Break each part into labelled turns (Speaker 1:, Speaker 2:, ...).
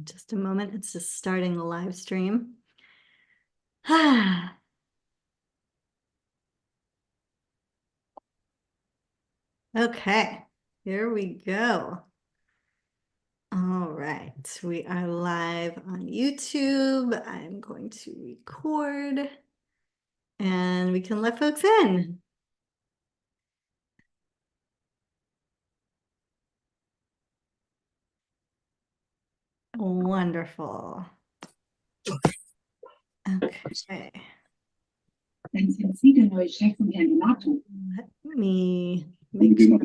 Speaker 1: Just a moment, it's just starting the live stream. Okay, here we go. All right, we are live on YouTube. I'm going to record and we can let folks in. Wonderful. Okay.
Speaker 2: Sind Sie der neue Chef von Herrn Donato?
Speaker 1: Let me make sure.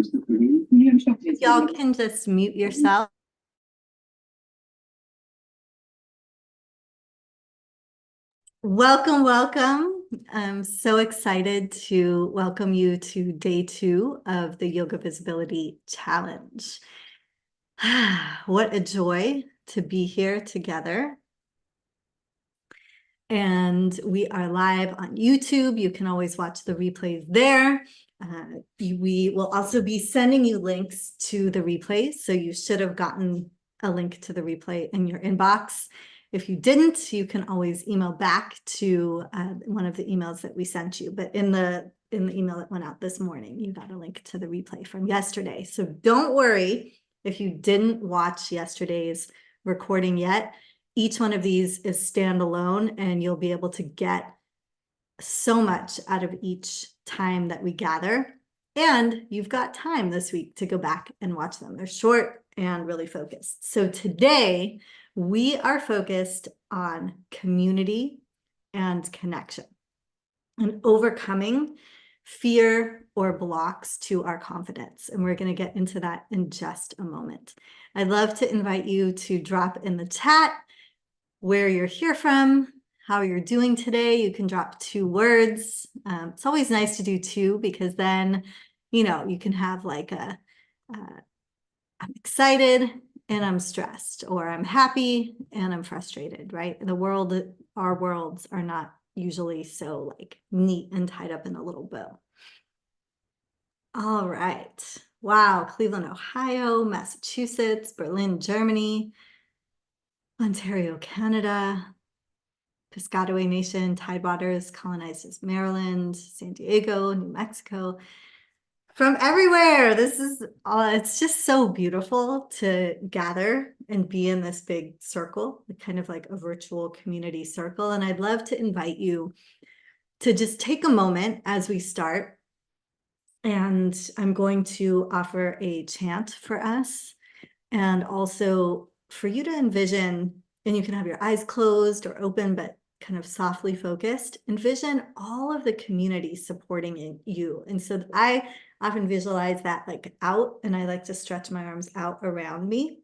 Speaker 1: Y'all can just mute yourself. Welcome, welcome. I'm so excited to welcome you to day 2 of the Yoga Visibility Challenge. What a joy to be here together. And we are live on YouTube. You can always watch the replays there. We will also be sending you links to the replays. So you should have gotten a link to the replay in your inbox. If you didn't, you can always email back to one of the emails that we sent you. But in the email that went out this morning, you got a link to the replay from yesterday. So don't worry if you didn't watch yesterday's recording yet. Each one of these is standalone, and you'll be able to get so much out of each time that we gather. And you've got time this week to go back and watch them. They're short and really focused. So today we are focused on community and connection and overcoming fear or blocks to our confidence. And we're going to get into that in just a moment. I'd love to invite you to drop in the chat where you're here from, how you're doing today. You can drop 2 words. It's always nice to do 2 because then, you know, you can have like a, I'm excited and I'm stressed, or I'm happy and I'm frustrated, right? Our worlds are not usually so like neat and tied up in a little bow. All right. Wow. Cleveland, Ohio, Massachusetts, Berlin, Germany, Ontario, Canada, Piscataway Nation, Tidewaters, colonized as Maryland, San Diego, New Mexico. From everywhere. This is it's just so beautiful to gather and be in this big circle, kind of like a virtual community circle. And I'd love to invite you to just take a moment as we start. And I'm going to offer a chant for us, and also for you to envision, and you can have your eyes closed or open, but kind of softly focused. Envision all of the community supporting you. And so I often visualize that like out, and I like to stretch my arms out around me.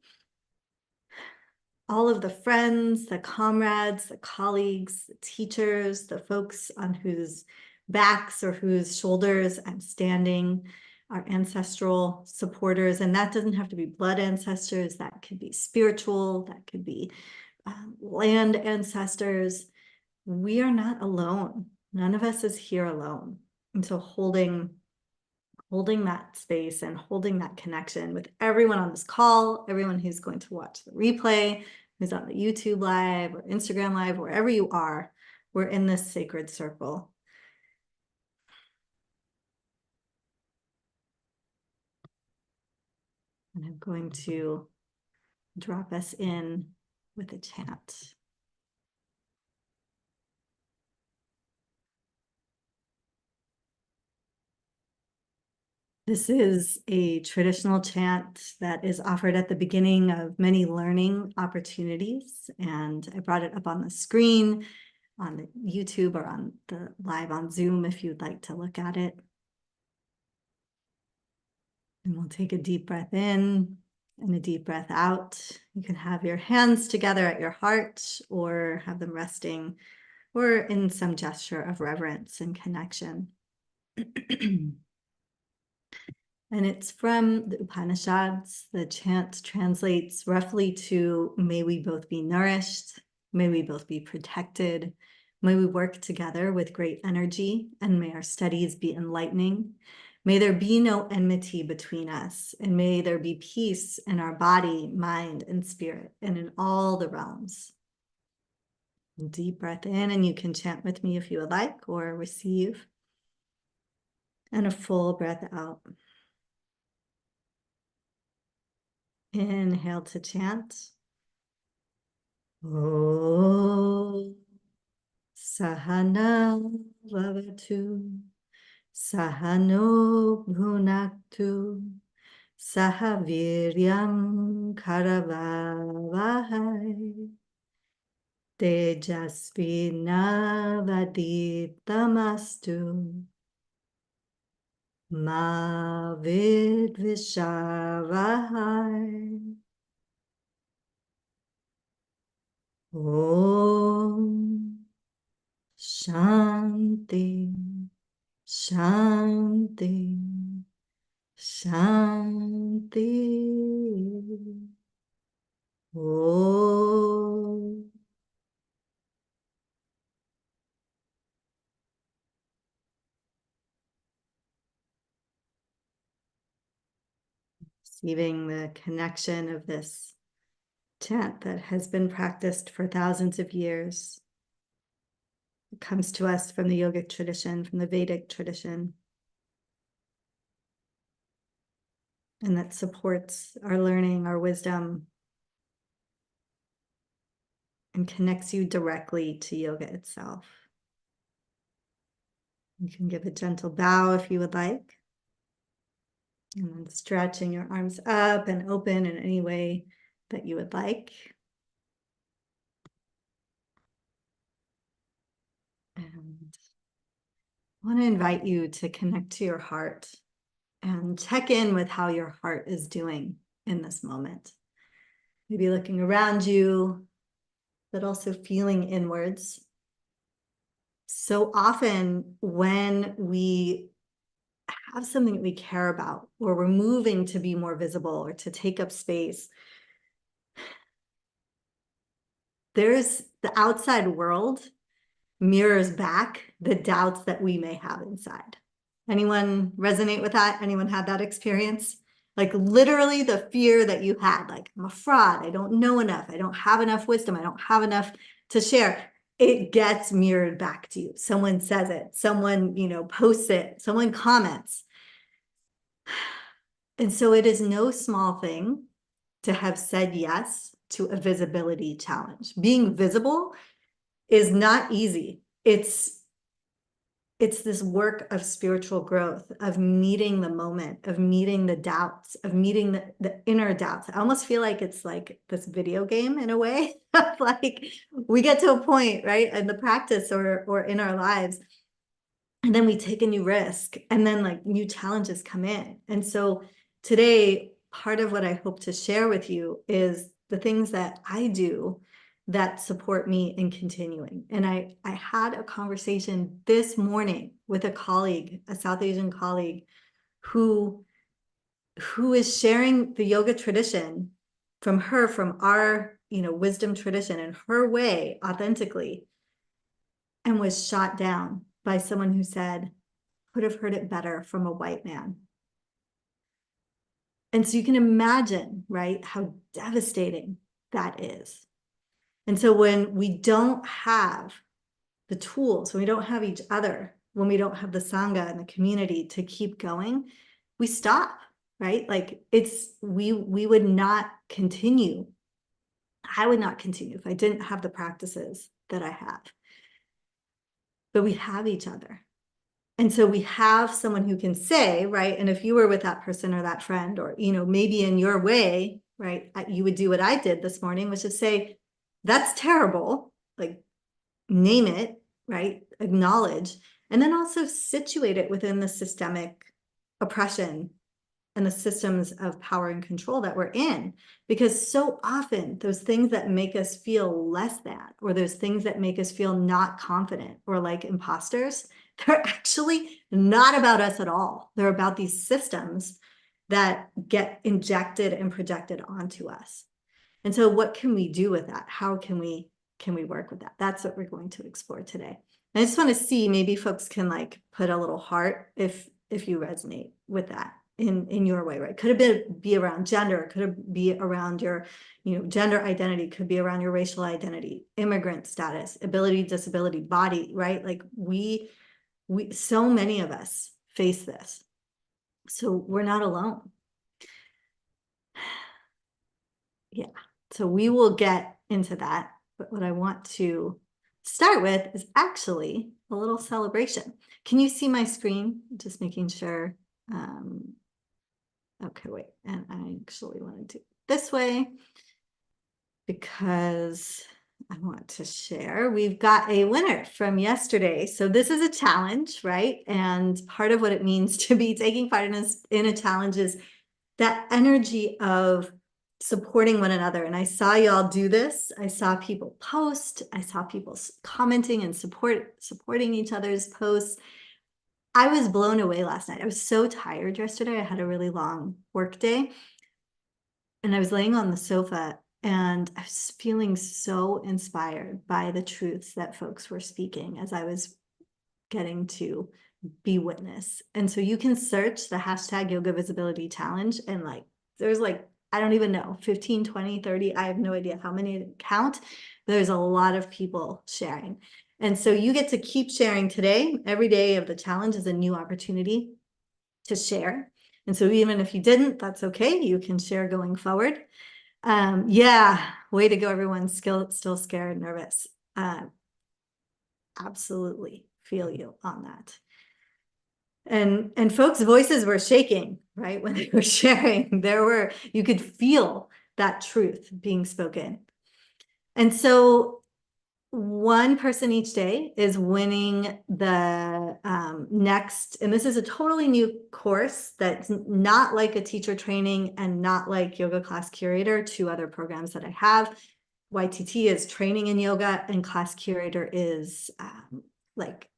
Speaker 1: All of the friends, the comrades, the colleagues, the teachers, the folks on whose backs or whose shoulders I'm standing, our ancestral supporters. And that doesn't have to be blood ancestors. That could be spiritual. That could be land ancestors. We are not alone. None of us is here alone. And so holding that space and holding that connection with everyone on this call, everyone who's going to watch the replay, who's on the YouTube live or Instagram live, wherever you are, we're in this sacred circle. And I'm going to drop us in with a chant. This is a traditional chant that is offered at the beginning of many learning opportunities. And I brought it up on the screen on the YouTube or on the live on Zoom if you'd like to look at it. And we'll take a deep breath in and a deep breath out. You can have your hands together at your heart or have them resting or in some gesture of reverence and connection. And it's from the Upanishads. The chant translates roughly to, may we both be nourished, may we both be protected, may we work together with great energy, and may our studies be enlightening. May there be no enmity between us, and may there be peace in our body, mind, and spirit, and in all the realms. Deep breath in, and you can chant with me if you would like, or receive. And a full breath out. Inhale to chant. Oh, Sahana Vavatu, Sahano Bhunaktu, Sahaviryam Karavavahai, Tejasvinavaditamastu, Ma Vidvishavahai. Om Shanti, Shanti, Shanti. Om. Receiving the connection of this chant that has been practiced for thousands of years. It comes to us from the yogic tradition, from the Vedic tradition, and that supports our learning, our wisdom, and connects you directly to yoga itself. You can give a gentle bow if you would like, and then stretching your arms up and open in any way that you would like. And I want to invite you to connect to your heart and check in with how your heart is doing in this moment. Maybe looking around you, but also feeling inwards. So often when we have something that we care about, or we're moving to be more visible or to take up space, there's the outside world mirrors back the doubts that we may have inside. Anyone resonate with that? Anyone had that experience? Like literally the fear that you had, like, I'm a fraud, I don't know enough, I don't have enough wisdom, I don't have enough to share. It gets mirrored back to you. Someone says it, someone, posts it, someone comments. And so it is no small thing to have said yes to a visibility challenge. Being visible is not easy. It's this work of spiritual growth, of meeting the moment, of meeting the doubts, of meeting the inner doubts. I almost feel like it's like this video game in a way. Like we get to a point, right, in the practice or in our lives, and then we take a new risk, and then like new challenges come in. And so today, part of what I hope to share with you is the things that I do that support me in continuing. And I had a conversation this morning with a colleague, a South Asian colleague, who is sharing the yoga tradition from our, wisdom tradition in her way, authentically, and was shot down by someone who said, could have heard it better from a white man. And so you can imagine, right, how devastating that is. And so when we don't have the tools, when we don't have each other, when we don't have the Sangha and the community to keep going, we stop, right? Like we would not continue. I would not continue if I didn't have the practices that I have. But we have each other. And so we have someone who can say, right, and if you were with that person or that friend, or, maybe in your way, right, you would do what I did this morning, which is say, that's terrible, like name it, right, acknowledge, and then also situate it within the systemic oppression and the systems of power and control that we're in. Because so often those things that make us feel less than, or those things that make us feel not confident or like imposters, they're actually not about us at all. They're about these systems that get injected and projected onto us. And so what can we do with that? How can we work with that? That's what we're going to explore today. I just want to see, maybe folks can like put a little heart if if you resonate with that in your way, right? Could have be around gender, could have be around your, gender identity, could be around your racial identity, immigrant status, ability, disability, body, right? Like we so many of us face this. So we're not alone. Yeah. So we will get into that. But what I want to start with is actually a little celebration. Can you see my screen? Just making sure. Okay, wait. And I actually want to do it this way because I want to share. We've got a winner from yesterday. So this is a challenge, right? And part of what it means to be taking part in a challenge is that energy of supporting one another. And I saw y'all do this. I saw people post. I saw people commenting and supporting each other's posts. I was blown away last night. I was so tired yesterday. I had a really long work day. And I was laying on the sofa and I was feeling so inspired by the truths that folks were speaking as I was getting to be witness. And so you can search the hashtag Yoga Visibility Challenge and there's I don't even know, 15, 20, 30, I have no idea how many to count. There's a lot of people sharing. And so you get to keep sharing today. Every day of the challenge is a new opportunity to share. And so even if you didn't, that's okay. You can share going forward. Yeah, way to go, everyone. Still scared, nervous. Absolutely feel you on that. And folks' voices were shaking, right? When they were sharing, you could feel that truth being spoken. And so one person each day is winning the next, and this is a totally new course that's not like a teacher training and not like Yoga Class Curator, two other programs that I have. YTT is training in yoga and Class Curator is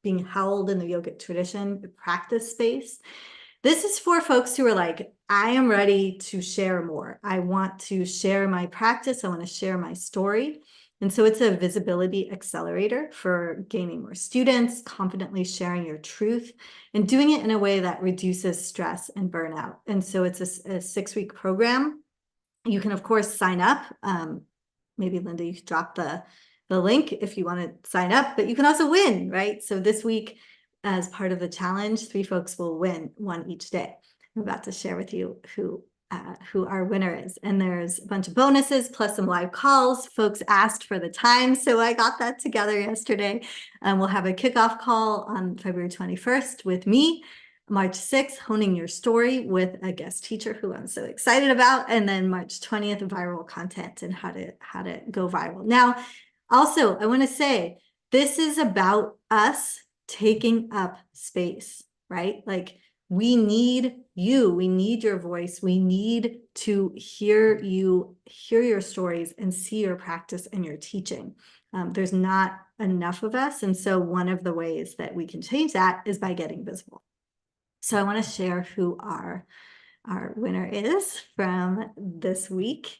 Speaker 1: being held in the yogic tradition, practice space. This is for folks who are like, I am ready to share more. I want to share my practice. I want to share my story. And so it's a visibility accelerator for gaining more students, confidently sharing your truth, and doing it in a way that reduces stress and burnout. And so it's a 6-week program. You can, of course, sign up. Maybe Linda, you could drop the link if you want to sign up, but you can also win, right? So this week, as part of the challenge, 3 folks will win one each day. I'm about to share with you who our winner is. And there's a bunch of bonuses plus some live calls. Folks asked for the time, so I got that together yesterday. We'll have a kickoff call on February 21st with me, March 6th, honing your story with a guest teacher who I'm so excited about, and then March 20th, viral content and how to go viral. Now, also, I want to say this is about us taking up space, right? We need you, we need your voice, we need to hear your stories and see your practice and your teaching. There's not enough of us. And so one of the ways that we can change that is by getting visible. So I want to share who our winner is from this week.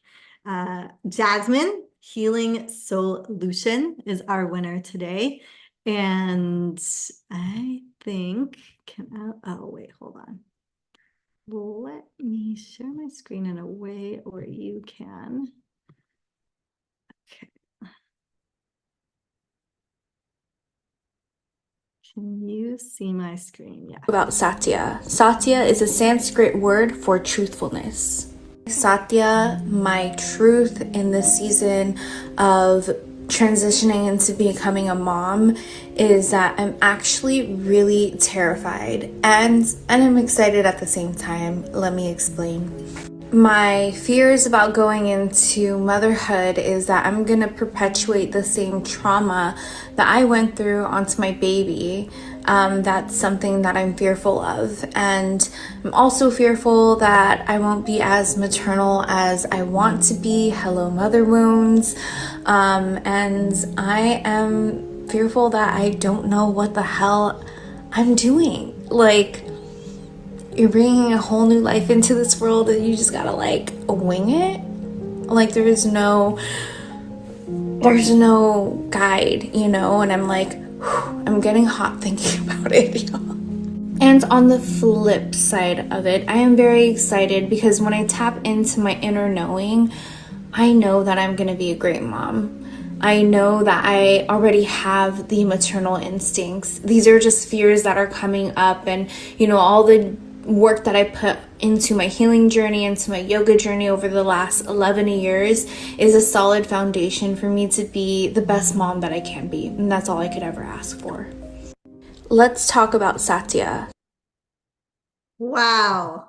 Speaker 1: Jasmine Healing Solution is our winner today. And I think, wait, hold on. Let me share my screen in a way where you can. Okay. Can you see my screen? Yeah.
Speaker 3: About Satya. Satya is a Sanskrit word for truthfulness. Satya, my truth in the season of transitioning into becoming a mom, is that I'm actually really terrified and I'm excited at the same time. Let me explain. My fears about going into motherhood is that I'm gonna perpetuate the same trauma that I went through onto my baby. That's something that I'm fearful of. And I'm also fearful that I won't be as maternal as I want to be. Hello, mother wounds. And I am fearful that I don't know what the hell I'm doing. You're bringing a whole new life into this world and you just gotta wing it. There's no guide, and I'm I'm getting hot thinking about it, y'all. And on the flip side of it, I am very excited because when I tap into my inner knowing, I know that I'm going to be a great mom. I know that I already have the maternal instincts. These are just fears that are coming up, and all the work that I put into my healing journey, into my yoga journey over the last 11 years is a solid foundation for me to be the best mom that I can be. And that's all I could ever ask for. Let's talk about Satya.
Speaker 1: Wow.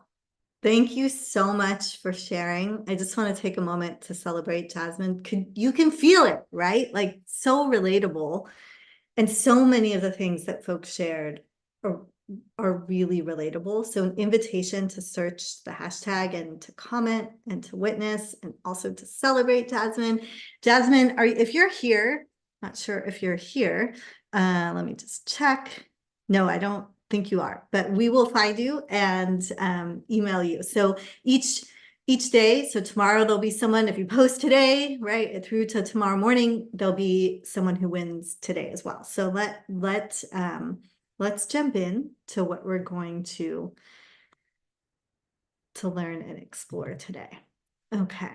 Speaker 1: Thank you so much for sharing. I just want to take a moment to celebrate Jasmine. You can feel it, right? Like, so relatable. And so many of the things that folks shared are really relatable. So an invitation to search the hashtag and to comment and to witness and also to celebrate Jasmine. Jasmine, if you're here, not sure if you're here, let me just check. No, I don't think you are, but we will find you and email you. So each day, so tomorrow there'll be someone, if you post today, right, through to tomorrow morning, there'll be someone who wins today as well. So let's jump in to what we're going to learn and explore today. Okay.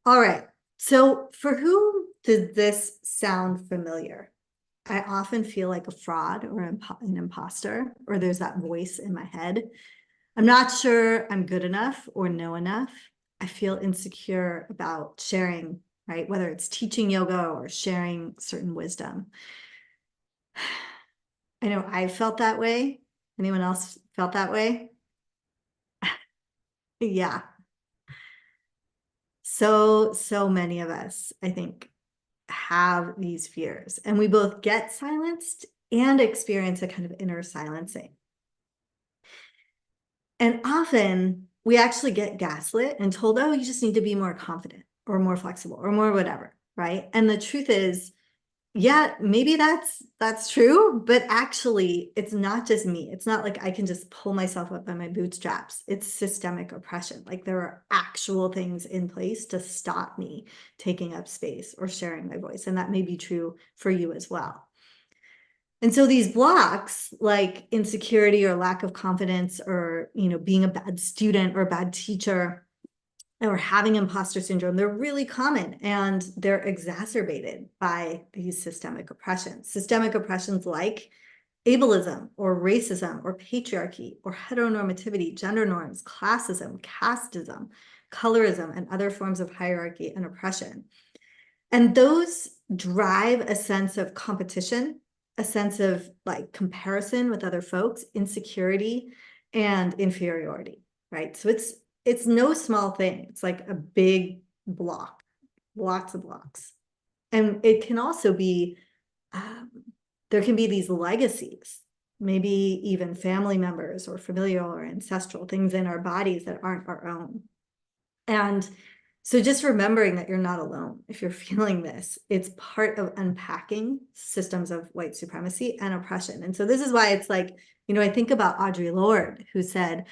Speaker 1: All right. So for who did this sound familiar? I often feel like a fraud or an imposter, or there's that voice in my head. I'm not sure I'm good enough or know enough. I feel insecure about sharing, right? Whether it's teaching yoga or sharing certain wisdom. I know I felt that way. Anyone else felt that way? Yeah. So many of us, I think, have these fears, and we both get silenced and experience a kind of inner silencing. And often we actually get gaslit and told, oh, you just need to be more confident or more flexible or more whatever, right? And the truth is, yeah, maybe that's true, but actually it's not just me. It's not like I can just pull myself up by my bootstraps. It's systemic oppression. Like, there are actual things in place to stop me taking up space or sharing my voice. And that may be true for you as well. And so these blocks, like insecurity or lack of confidence, or being a bad student or a bad teacher, or having imposter syndrome, they're really common, and they're exacerbated by these systemic oppressions. Systemic oppressions like ableism or racism or patriarchy or heteronormativity, gender norms, classism, casteism, colorism, and other forms of hierarchy and oppression. And those drive a sense of competition, a sense of like comparison with other folks, insecurity, and inferiority, right? So it's no small thing. It's like a big block, lots of blocks. And it can also be, there can be these legacies, maybe even family members or familial or ancestral things in our bodies that aren't our own. And so just remembering that you're not alone if you're feeling this, it's part of unpacking systems of white supremacy and oppression. And so this is why it's like, I think about Audre Lorde, who said,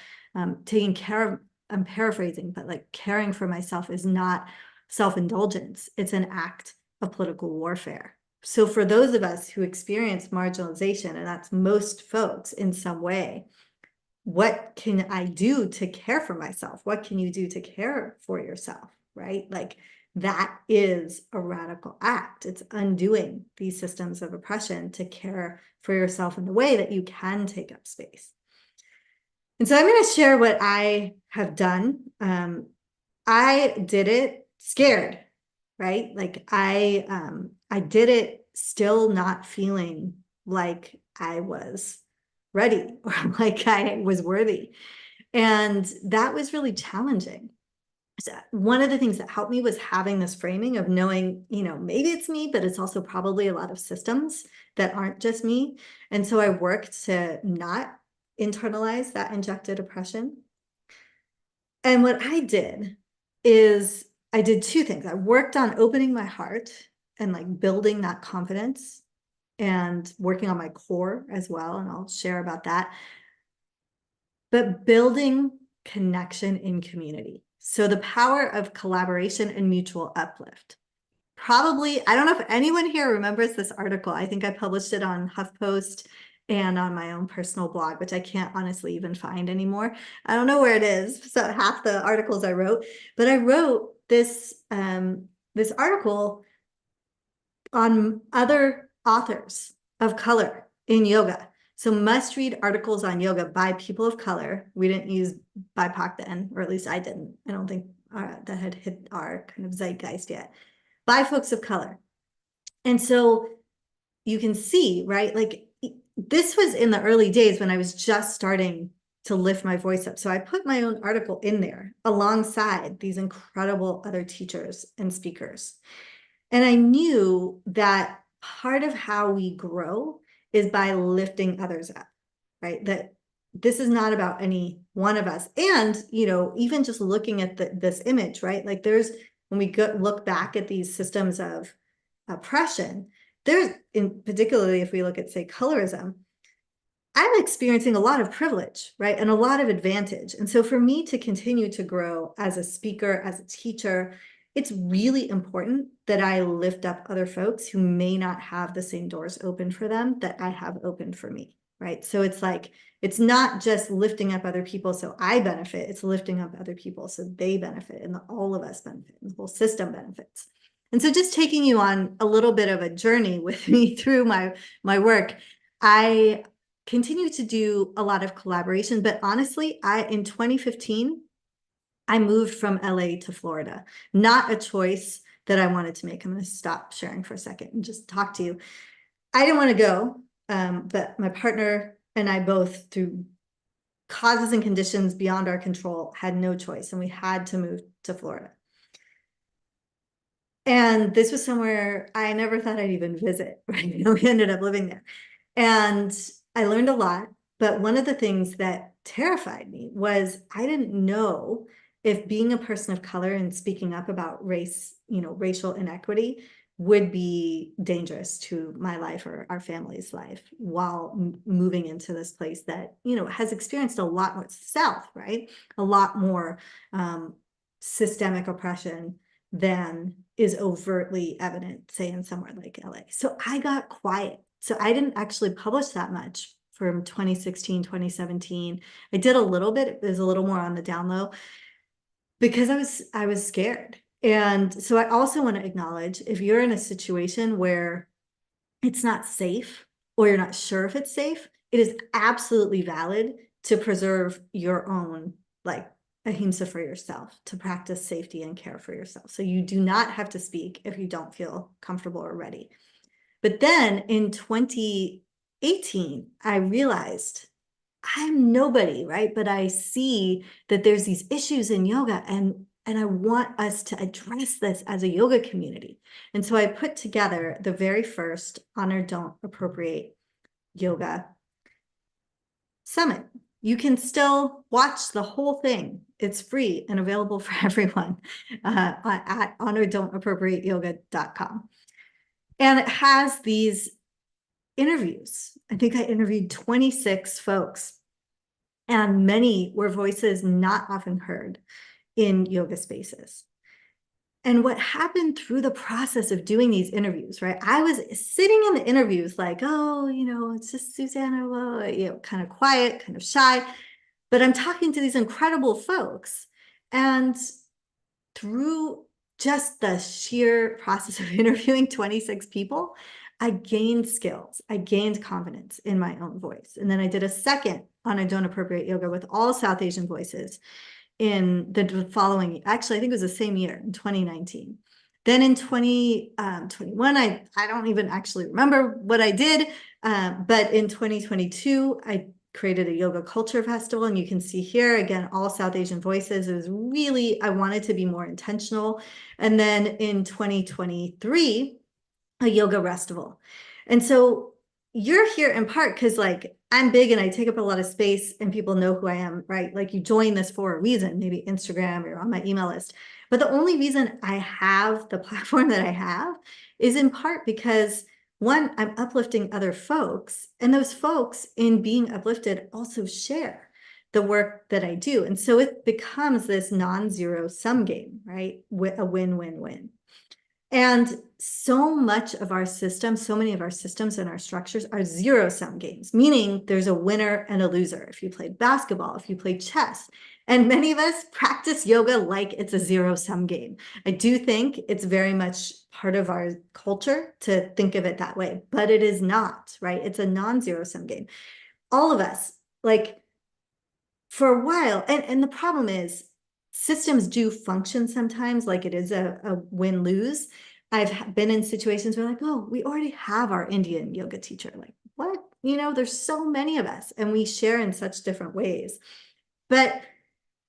Speaker 1: taking care of, I'm paraphrasing, but like, caring for myself is not self-indulgence. It's an act of political warfare. So for those of us who experience marginalization, and that's most folks in some way, what can I do to care for myself? What can you do to care for yourself, right? Like, that is a radical act. It's undoing these systems of oppression to care for yourself in the way that you can take up space. And so I'm going to share what I have done. I did it scared, right? Like, I did it still not feeling like I was ready or like I was worthy. And that was really challenging. So one of the things that helped me was having this framing of knowing, maybe it's me, but it's also probably a lot of systems that aren't just me. And so I worked to not internalize that injected oppression. And what I did is I did two things. I worked on opening my heart and like building that confidence and working on my core as well. And I'll share about that. But building connection in community. So the power of collaboration and mutual uplift. probably, I don't know if anyone here remembers this article. I think I published it on HuffPost and on my own personal blog, which I can't honestly even find anymore. I don't know where it is. So half the articles I wrote, but I wrote this this article on other authors of color in yoga. So must read articles on yoga by people of color. We didn't use BIPOC then, or at least I didn't. I don't think that had hit our kind of zeitgeist yet. By folks of color. And so you can see, right? Like this was in the early days when I was just starting to lift my voice up. So I put my own article in there alongside these incredible other teachers and speakers. And I knew that part of how we grow is by lifting others up, right? That this is not about any one of us. And, you know, even just looking at this image, right? Like there's, when we look back at these systems of oppression, there's, in particularly if we look at, say, colorism, I'm experiencing a lot of privilege, right? And a lot of advantage. And so for me to continue to grow as a speaker, as a teacher, it's really important that I lift up other folks who may not have the same doors open for them that I have opened for me, right? So it's like, it's not just lifting up other people so I benefit, it's lifting up other people so they benefit and all of us benefit and the whole system benefits. And so just taking you on a little bit of a journey with me through my work, I continue to do a lot of collaboration, but honestly, in 2015, I moved from LA to Florida, not a choice that I wanted to make. I'm going to stop sharing for a second and just talk to you. I didn't want to go, but my partner and I both, through causes and conditions beyond our control, had no choice, and we had to move to Florida. And this was somewhere I never thought I'd even visit, right? We ended up living there. And I learned a lot, but one of the things that terrified me was I didn't know if being a person of color and speaking up about race, you know, racial inequity would be dangerous to my life or our family's life while moving into this place that, you know, has experienced a lot more South, right? A lot more systemic oppression than is overtly evident, say, in somewhere like LA. So I got quiet. So I didn't actually publish that much from 2016, 2017. I did a little bit. It was a little more on the down low because I was scared. And so I also want to acknowledge if you're in a situation where it's not safe or you're not sure if it's safe, it is absolutely valid to preserve your own, like, ahimsa for yourself, to practice safety and care for yourself. So you do not have to speak if you don't feel comfortable or ready. But then in 2018, I realized I'm nobody, right? But I see that there's these issues in yoga and I want us to address this as a yoga community. And so I put together the very first Honor, Don't Appropriate Yoga Summit. You can still watch the whole thing. It's free and available for everyone at honordon'tappropriateyoga.com. And it has these interviews. I think I interviewed 26 folks, and many were voices not often heard in yoga spaces. And what happened through the process of doing these interviews, right? I was sitting in the interviews like, oh, you know, it's just Susanna, well, you know, kind of quiet, kind of shy, but I'm talking to these incredible folks. And through just the sheer process of interviewing 26 people, I gained skills. I gained confidence in my own voice. And then I did a second on Don't Appropriate Yoga with all South Asian voices in the following, actually, I think it was the same year, in 2019. Then in 2021, I don't even actually remember what I did, but in 2022, I created a yoga culture festival, and you can see here, again, all South Asian voices. It was really, I wanted to be more intentional. And then in 2023, a yoga festival. And so you're here in part because, like, I'm big and I take up a lot of space and people know who I am, right? Like, you join this for a reason, maybe Instagram or on my email list. But the only reason I have the platform that I have is in part because, one, I'm uplifting other folks, and those folks, in being uplifted, also share the work that I do. And so it becomes this non-zero sum game, right? With a win-win-win. And so much of our system, so many of our systems and our structures are zero-sum games, meaning there's a winner and a loser. If you played basketball, if you played chess, and many of us practice yoga like it's a zero-sum game. I do think it's very much part of our culture to think of it that way, but it is not, right? It's a non-zero-sum game. All of us, like for a while, and the problem is systems do function sometimes like it is a win-lose. I've been in situations where like, oh, we already have our Indian yoga teacher. Like, what? You know, there's so many of us and we share in such different ways. But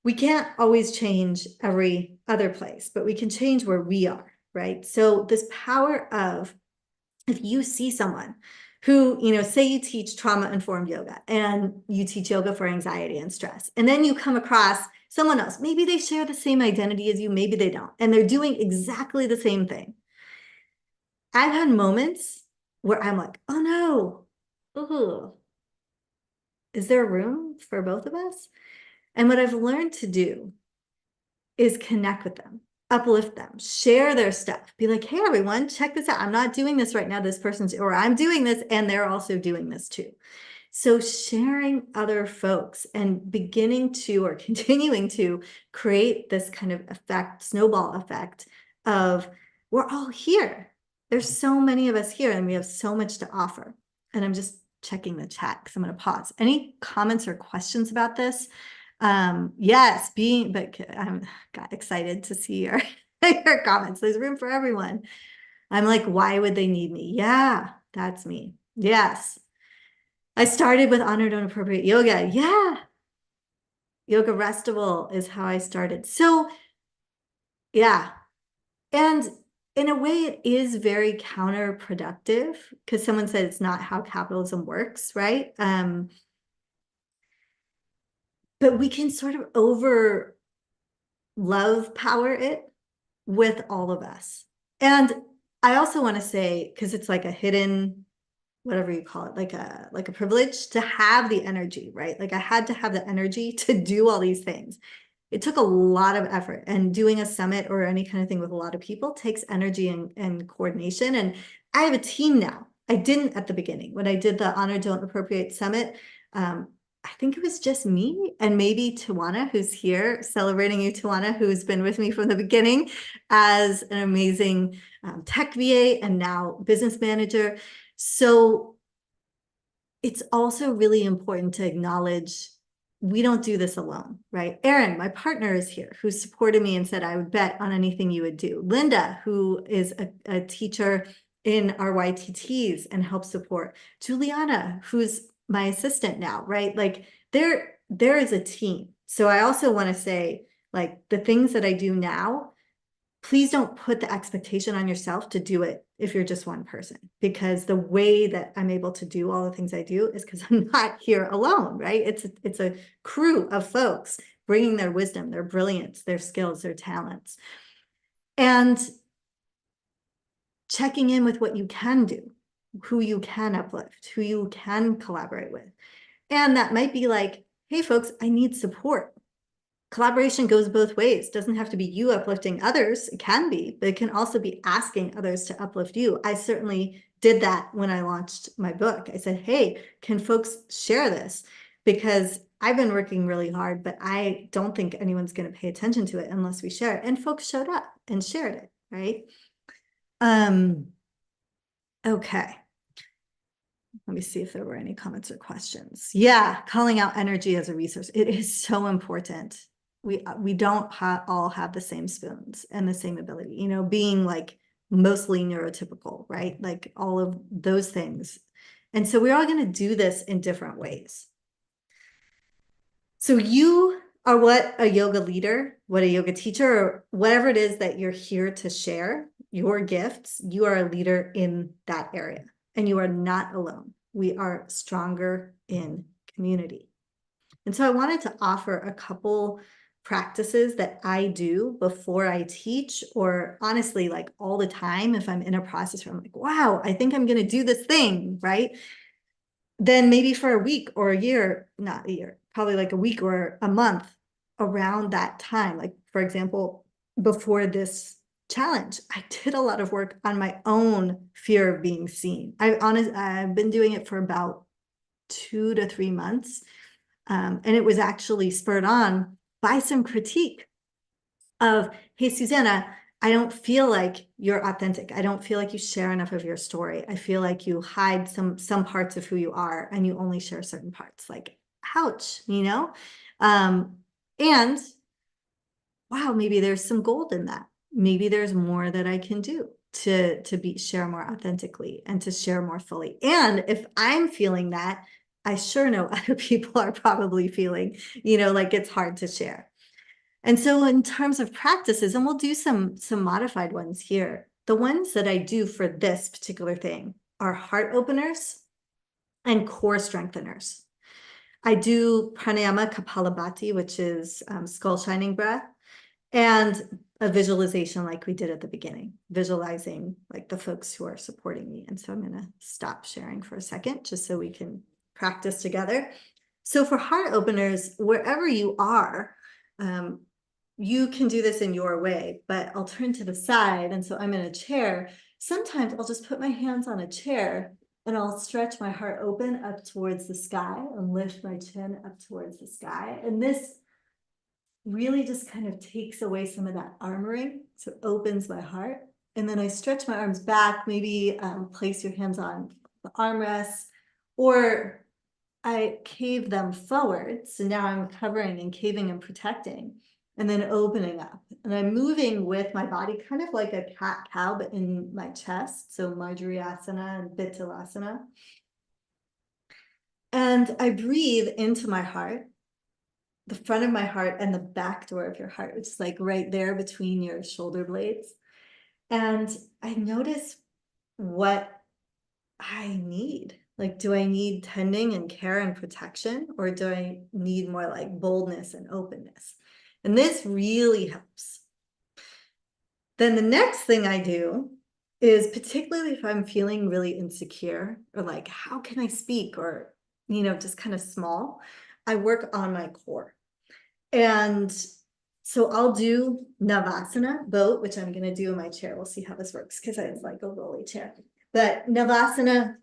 Speaker 1: we can't always change every other place, but we can change where we are, right? So this power of, if you see someone who, you know, say you teach trauma-informed yoga and you teach yoga for anxiety and stress, and then you come across someone else, maybe they share the same identity as you, maybe they don't, and they're doing exactly the same thing. I've had moments where I'm like, oh no, ooh, is there room for both of us? And what I've learned to do is connect with them, uplift them, share their stuff, be like, hey, everyone, check this out. I'm not doing this right now. This person's, or I'm doing this and they're also doing this too. So sharing other folks and beginning to, or continuing to create this kind of effect, snowball effect of we're all here. There's so many of us here and we have so much to offer. And I'm just checking the chat because I'm going to pause. Any comments or questions about this? Yes, but I'm got excited to see your, your comments. There's room for everyone. I'm like, why would they need me? Yeah, that's me. Yes. I started with honor, don't appropriate yoga. Yeah. Yoga Restival is how I started. So yeah. And in a way, it is very counterproductive because someone said it's not how capitalism works, right? But we can sort of over love power it with all of us. And I also want to say, because it's like a hidden, whatever you call it, like a privilege to have the energy, right? Like I had to have the energy to do all these things. It took a lot of effort, and doing a summit or any kind of thing with a lot of people takes energy and coordination. And I have a team now. I didn't at the beginning. When I did the Honor, Don't Appropriate Summit, I think it was just me and maybe Tawana, who's here, celebrating you, Tawana, who's been with me from the beginning as an amazing tech VA and now business manager. So it's also really important to acknowledge we don't do this alone, right? Erin, my partner, is here, who supported me and said, I would bet on anything you would do. Linda, who is a teacher in our YTTs and helps support. Juliana, who's my assistant now, right? Like there is a team. So I also want to say, like, the things that I do now, please don't put the expectation on yourself to do it if you're just one person, because the way that I'm able to do all the things I do is because I'm not here alone, right? It's a crew of folks bringing their wisdom, their brilliance, their skills, their talents, and checking in with what you can do, who you can uplift, who you can collaborate with. And that might be like, hey, folks, I need support. Collaboration goes both ways. It doesn't have to be you uplifting others. It can be, but it can also be asking others to uplift you. I certainly did that when I launched my book. I said, hey, can folks share this? Because I've been working really hard, but I don't think anyone's going to pay attention to it unless we share it. And folks showed up and shared it, right? Okay. Let me see if there were any comments or questions. Yeah, calling out energy as a resource. It is so important. We don't all have the same spoons and the same ability, you know, being like mostly neurotypical, right? Like all of those things. And so we're all going to do this in different ways. So you are what a yoga leader, what a yoga teacher, or whatever it is that you're here to share, your gifts, you are a leader in that area, and you are not alone. We are stronger in community. And so I wanted to offer a couple practices that I do before I teach, or honestly, like all the time, if I'm in a process where I'm like, wow, I think I'm going to do this thing, right? Then maybe for a week or a year, not a year, probably like a week or a month around that time. Like, for example, before this challenge. I did a lot of work on my own fear of being seen. I've been doing it for about 2 to 3 months. And it was actually spurred on by some critique of, hey, Susanna, I don't feel like you're authentic. I don't feel like you share enough of your story. I feel like you hide some parts of who you are and you only share certain parts. Like, ouch, you know? And wow, maybe there's some gold in that. Maybe there's more that I can do to share more authentically and to share more fully. And if I'm feeling that, I sure know other people are probably feeling, like it's hard to share. And so in terms of practices, and we'll do some modified ones here, the ones that I do for this particular thing are heart openers and core strengtheners. I do pranayama kapalabhati, which is skull shining breath, and a visualization like we did at the beginning, visualizing like the folks who are supporting me. And so I'm going to stop sharing for a second just so we can practice together. So for heart openers, wherever you are, you can do this in your way, but I'll turn to the side. And so I'm in a chair. Sometimes I'll just put my hands on a chair and I'll stretch my heart open up towards the sky and lift my chin up towards the sky. And this really just kind of takes away some of that armoring. So it opens my heart. And then I stretch my arms back, maybe place your hands on the armrests, or I cave them forward. So now I'm covering and caving and protecting, and then opening up. And I'm moving with my body, kind of like a cat-cow, but in my chest. So Marjariasana and Bithalasana. And I breathe into my heart, the front of my heart and the back door of your heart, which is like right there between your shoulder blades. And I notice what I need. Like, do I need tending and care and protection, or do I need more like boldness and openness? And this really helps. Then the next thing I do is, particularly if I'm feeling really insecure or like, how can I speak, or, just kind of small, I work on my core. And so I'll do Navasana, boat, which I'm going to do in my chair. We'll see how this works because it's like a rolly chair. But Navasana,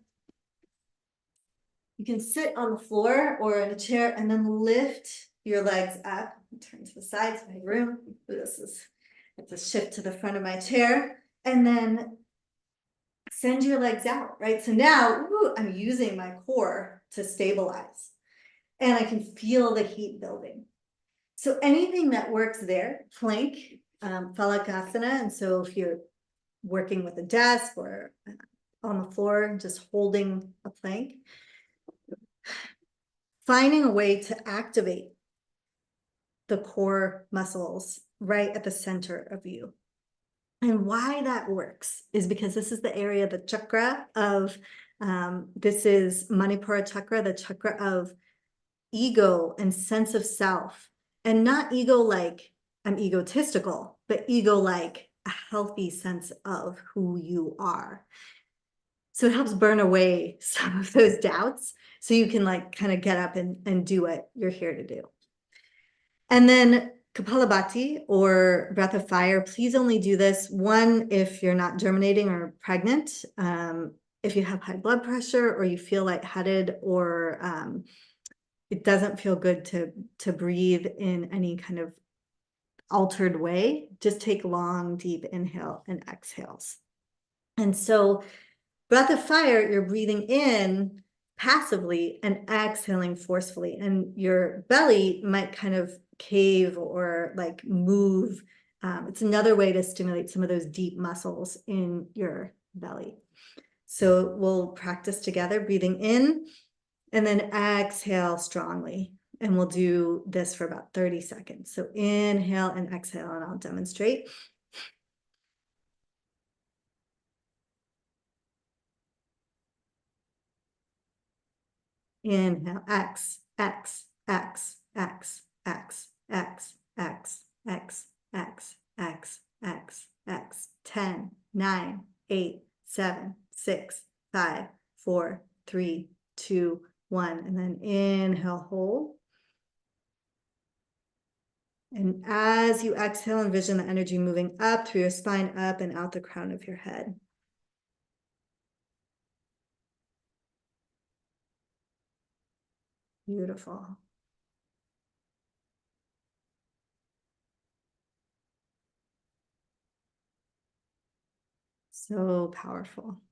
Speaker 1: you can sit on the floor or in a chair and then lift your legs up. Turn to the sides of my room. It's a shift to the front of my chair. And then send your legs out, right? So now I'm using my core to stabilize. And I can feel the heat building. So anything that works there, plank, Phalakasana. And so if you're working with a desk or on the floor, just holding a plank, finding a way to activate the core muscles right at the center of you. And why that works is because this is the area, the chakra of, this is Manipura chakra, the chakra of ego and sense of self. And not ego like I'm egotistical, but ego like a healthy sense of who you are. So it helps burn away some of those doubts so you can like kind of get up and do what you're here to do. And then Kapalabhati, or breath of fire, please only do this one if you're not germinating or pregnant. If you have high blood pressure or you feel lightheaded, or it doesn't feel good to breathe in any kind of altered way, just take long, deep inhale and exhales. And so breath of fire, you're breathing in passively and exhaling forcefully, and your belly might kind of cave or like move. It's another way to stimulate some of those deep muscles in your belly. So we'll practice together, breathing in and then exhale strongly. And we'll do this for about 30 seconds. So inhale and exhale, and I'll demonstrate. Inhale, X, X, X, X, X, X, X, X, X, X, X, X, 10, 9, 8, 7, 6, 5, 4, 3, 2, 1. And then inhale, hold. And as you exhale, envision the energy moving up through your spine, up and out the crown of your head. Beautiful. So powerful.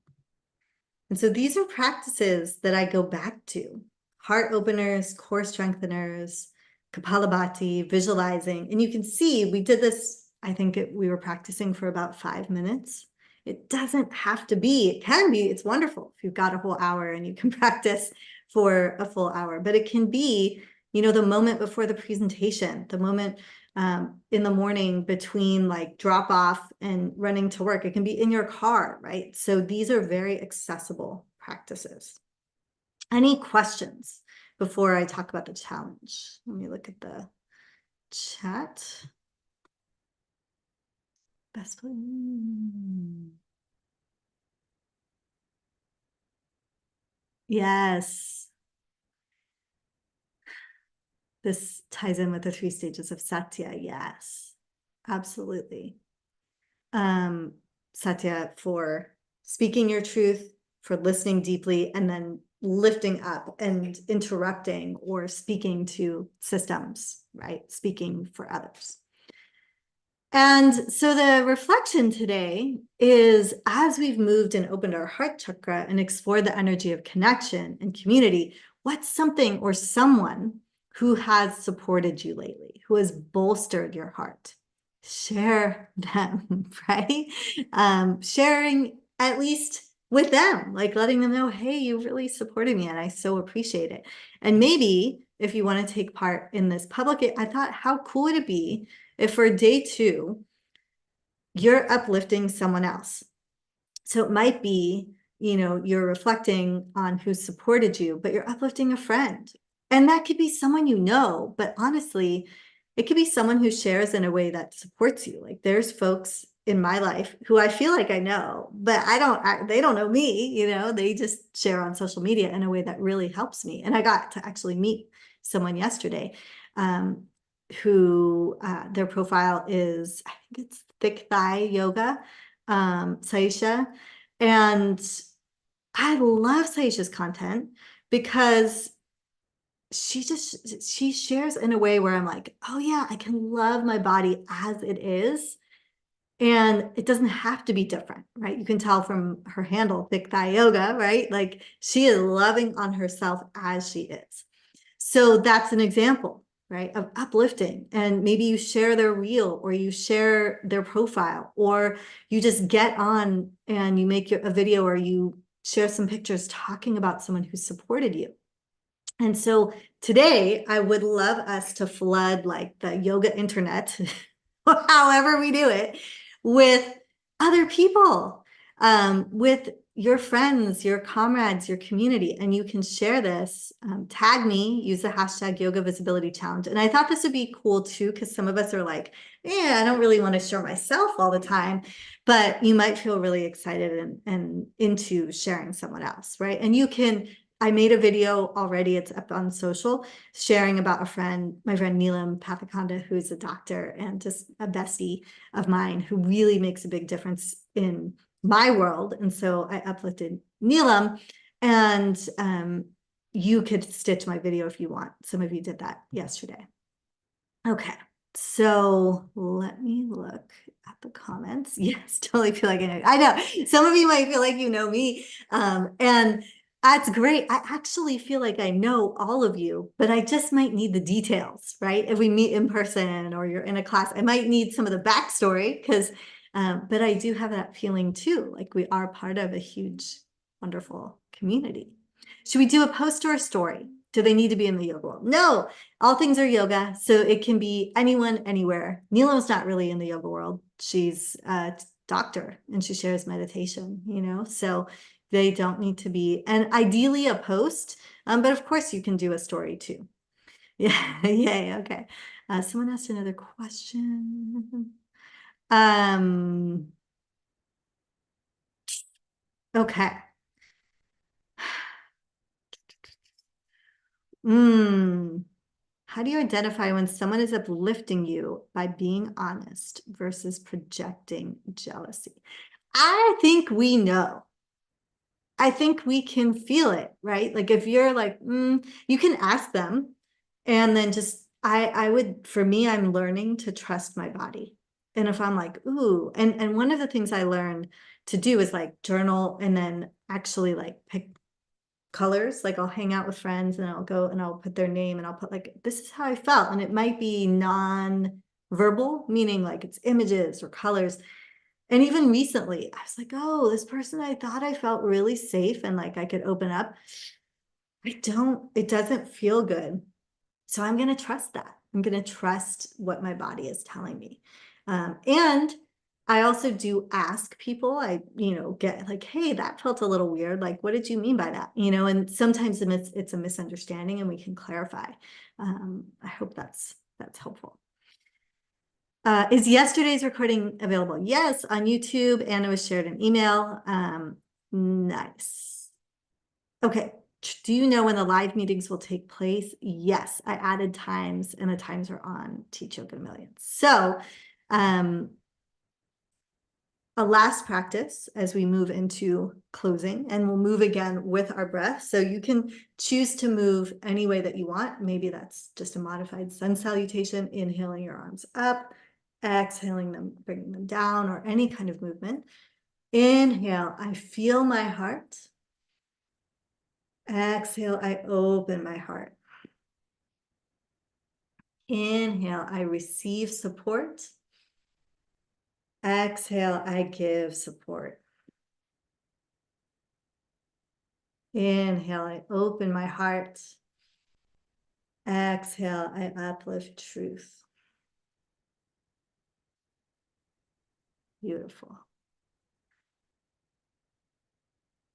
Speaker 1: And so these are practices that I go back to. Heart openers, core strengtheners, Kapalabhati, visualizing. And you can see we did this, I think we were practicing for about 5 minutes. It doesn't have to be, it can be, it's wonderful if you've got a whole hour and you can practice for a full hour, but it can be, you know, the moment before the presentation, the moment in the morning between like drop off and running to work. It can be in your car, right? So these are very accessible practices. Any questions before I talk about the challenge? Let me look at the chat. Best way. Yes. This ties in with the 3 stages of Satya. Yes, absolutely. Satya, for speaking your truth, for listening deeply, and then lifting up and interrupting or speaking to systems, right? Speaking for others. And so the reflection today is, as we've moved and opened our heart chakra and explored the energy of connection and community, what's something or someone who has supported you lately, who has bolstered your heart? Share them, right? Sharing at least with them, like letting them know, hey, you really supported me and I so appreciate it. And maybe if you want to take part in this public, I thought, how cool would it be if for day 2, you're uplifting someone else? So it might be, you know, you're reflecting on who supported you, but you're uplifting a friend. And that could be someone you know, but honestly, it could be someone who shares in a way that supports you. Like there's folks in my life who I feel like I know, but they don't know me, you know, they just share on social media in a way that really helps me. And I got to actually meet someone yesterday who their profile is, I think it's Thick Thigh Yoga, Saisha. And I love Saisha's content because she shares in a way where I'm like, oh yeah, I can love my body as it is. And it doesn't have to be different, right? You can tell from her handle, Thick Thigh Yoga, right? Like she is loving on herself as she is. So that's an example, right, of uplifting. And maybe you share their reel or you share their profile, or you just get on and you make a video or you share some pictures talking about someone who supported you. And so today I would love us to flood like the yoga internet, however we do it, with other people, with your friends, your comrades, your community, and you can share this. Tag me, use the hashtag Yoga Visibility Challenge. And I thought this would be cool too, because some of us are like, yeah, I don't really want to share myself all the time, but you might feel really excited and into sharing someone else, right? And you can, I made a video already, it's up on social, sharing about a friend, my friend Neelam Pathakonda, who's a doctor and just a bestie of mine who really makes a big difference in my world. And so I uplifted Neelam, and you could stitch my video if you want. Some of you did that yesterday. Okay, so let me look at the comments. Yes, totally feel like I know. I know some of you might feel like you know me, and that's great. I actually feel like I know all of you, but I just might need the details, right? If we meet in person or you're in a class, I might need some of the backstory because, but I do have that feeling too, like we are part of a huge, wonderful community. Should we do a post or a story? Do they need to be in the yoga world? No, all things are yoga, so it can be anyone, anywhere. Neelam's not really in the yoga world. She's a doctor and she shares meditation, you know, so they don't need to be, and ideally a post, but of course you can do a story too. Yeah, yay, okay. Someone asked another question. Okay. How do you identify when someone is uplifting you by being honest versus projecting jealousy? I think we know. I think we can feel it, right? Like if you're like, you can ask them and then just, I would, for me, I'm learning to trust my body. And if I'm like, ooh, and one of the things I learned to do is like journal and then actually like pick colors. Like I'll hang out with friends and I'll go and I'll put their name and I'll put like, this is how I felt. And it might be non-verbal, meaning like it's images or colors. And even recently, I was like, oh, this person, I thought I felt really safe and like I could open up. It doesn't feel good. So I'm going to trust that. I'm going to trust what my body is telling me. And I also do ask people, get like, hey, that felt a little weird. Like, what did you mean by that? And sometimes it's a misunderstanding and we can clarify. I hope that's helpful. Is yesterday's recording available? Yes, on YouTube, and it was shared in email. Nice. Okay. Do you know when the live meetings will take place? Yes, I added times and the times are on Teach Yoga Millions. So a last practice as we move into closing, and we'll move again with our breath. So you can choose to move any way that you want. Maybe that's just a modified sun salutation, inhaling your arms up, exhaling them, bringing them down, or any kind of movement. Inhale, I feel my heart. Exhale, I open my heart. Inhale, I receive support. Exhale, I give support. Inhale, I open my heart. Exhale, I uplift truth. Beautiful.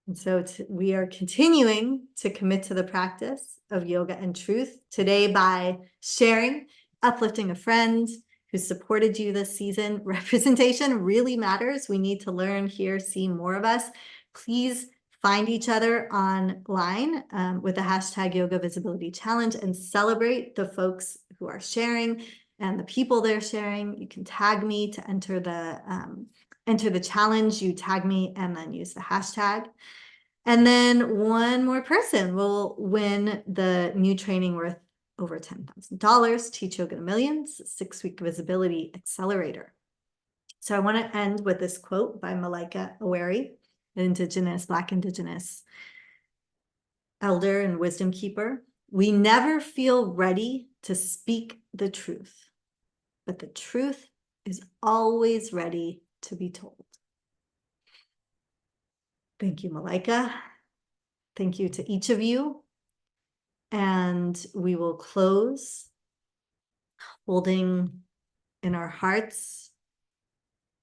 Speaker 1: And so we are continuing to commit to the practice of yoga and truth today by sharing, uplifting a friend who supported you this season. Representation really matters. We need to learn, hear, see more of us. Please find each other online with the hashtag Yoga Visibility Challenge and celebrate the folks who are sharing and the people they're sharing. You can tag me to enter the challenge. You tag me and then use the hashtag. And then one more person will win the new training worth over $10,000, Teach Yoga to Millions, 6-week visibility accelerator. So I want to end with this quote by Malika Aweri, an Black Indigenous elder and wisdom keeper. We never feel ready to speak the truth, but the truth is always ready to be told. Thank you, Malika. Thank you to each of you. And we will close holding in our hearts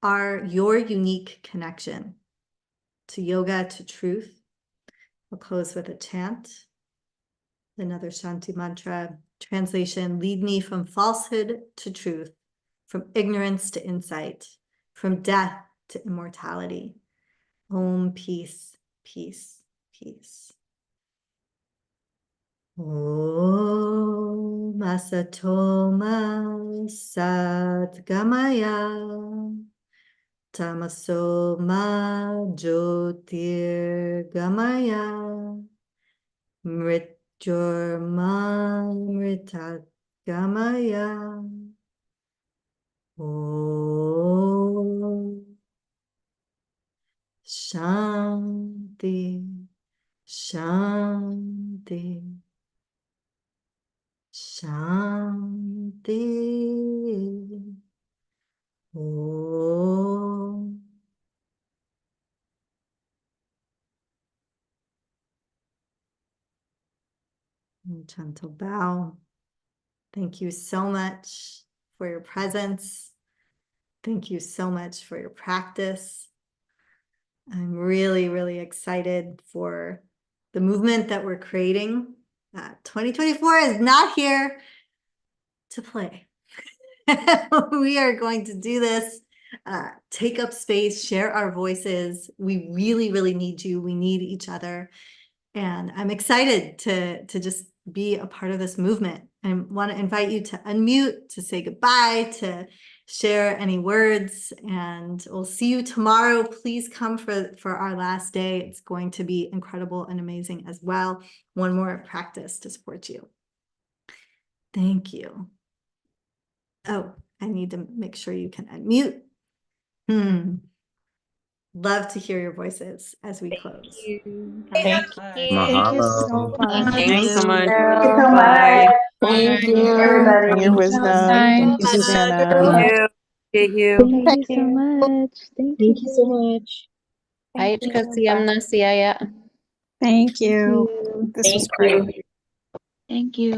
Speaker 1: your unique connection to yoga, to truth. We'll close with a chant, another Shanti mantra. Translation: lead me from falsehood to truth, from ignorance to insight, from death to immortality. Om, peace, peace, peace. Om Asatoma Sadgamaya Tamasoma Jyotirgamaya Mrityurma Mritatgamaya. Om Shanti Shanti Shanti. Om. Gentle bow. Thank you so much for your presence. Thank you so much for your practice. I'm really, really excited for the movement that we're creating. 2024 is not here to play. We are going to do this, take up space, share our voices. We really, really need you. We need each other. And I'm excited to just be a part of this movement I want to invite you to unmute, to say goodbye, to share any words, and we'll see you tomorrow. Please come for our last day. It's going to be incredible and amazing as well. One more practice to support you. Thank you. Oh, I need to make sure you can unmute. Love to hear your voices as we close.
Speaker 4: Thank you.
Speaker 5: Mahalo.
Speaker 4: Thanks so much.
Speaker 6: Thank you so
Speaker 4: Bye.
Speaker 6: much.
Speaker 3: Thank you.
Speaker 6: Everybody.
Speaker 7: Your wisdom. Thank you, Susanna.
Speaker 4: Thank you. Get you.
Speaker 8: Thank you so much. Thank you
Speaker 6: so much.
Speaker 8: Baik, kasihamna siya.
Speaker 7: Thank you. This was great.
Speaker 8: Thank you.